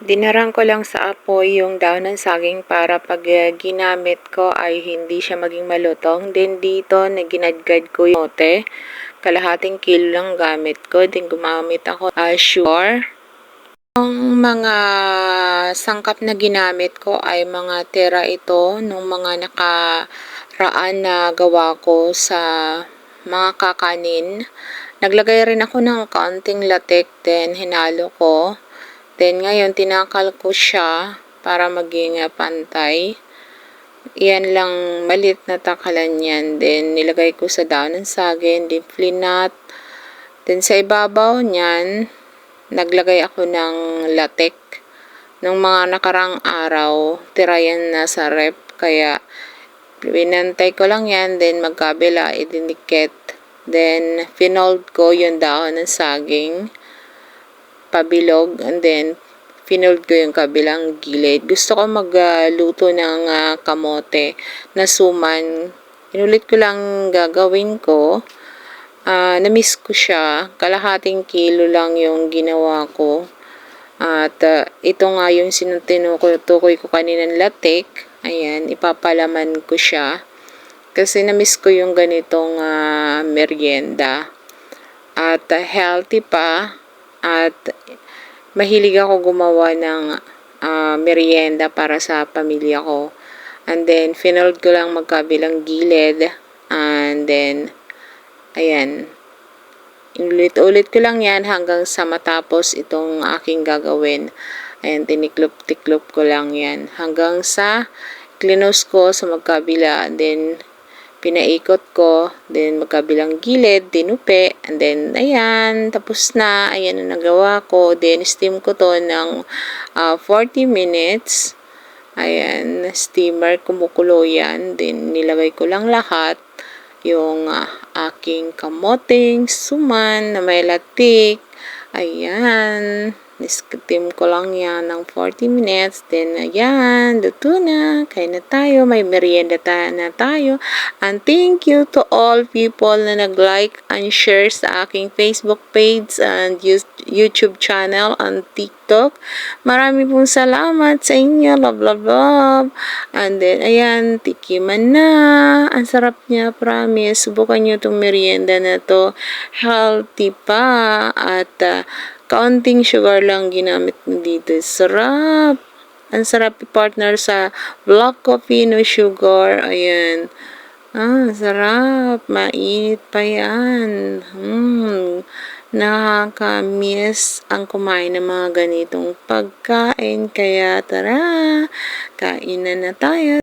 Dinarang ko lang sa apoy yung dahon ng saging para pag ginamit ko ay hindi siya maging malutong. Then dito, ginadgad ko yung mote. Kalahating kilo lang gamit ko. Then gumamit ako sugar. Yung mga sangkap na ginamit ko ay mga tira ito nung mga nakaraan na gawa ko sa mga kakanin. Naglagay rin ako ng kaunting latek, then hinalo ko. Then ngayon tinakal ko siya para maging pantay. Yan lang, maliit na takalan yan. Then nilagay ko sa dahon ng saging, then flinat. Then sa ibabaw niyan, naglagay ako ng latek. Nung mga nakarang araw, tira yan na sa rep. Kaya pinantay ko lang yan, then magkabila, idinikit. Then finold ko yung dahon ng saging pabilog, and then finold ko yung kabilang gilid. Gusto ko magluto ng kamote na suman. Inulit ko lang gagawin ko. Na-miss ko siya. Kalahating kilo lang yung ginawa ko. At ito nga yung tinutukoy ko kaninang latik. Ayan, ipapalaman ko siya. Kasi na-miss ko yung ganitong merienda. At healthy pa. At mahilig ako gumawa ng merienda para sa pamilya ko. And then, finold ko lang magkabilang gilid. And then, ayan. Inulit-ulit ko lang yan hanggang sa matapos itong aking gagawin. Ayan, tiniklop-tiklop ko lang yan. Hanggang sa clinose ko sa magkabila. Then, pinaikot ko, then magkabilang gilid, dinupi, and then, ayan, tapos na, ayan ang nagawa ko, then steam ko to ng 40 minutes, ayan, steamer, kumukulo yan, then nilagay ko lang lahat, yung aking kamoting suman na may latik, ayan, steam ko lang yan ng 40 minutes. Then, ayan, luto na. Kain na tayo. May merienda na tayo. And thank you to all people na nag-like and share sa aking Facebook page and YouTube channel and TikTok. Marami pong salamat sa inyo. Love, love, love. And then, ayan, tikiman na. Ang sarap niya, promise. Subukan nyo itong merienda na to. Healthy pa. At, kaunting sugar lang ginamit mo dito. Sarap! Ang sarap i-partner sa black coffee, no sugar. Ayan. Sarap. Mainit pa yan. Nakaka-miss ang kumain ng mga ganitong pagkain. Kaya tara, kainan na tayo.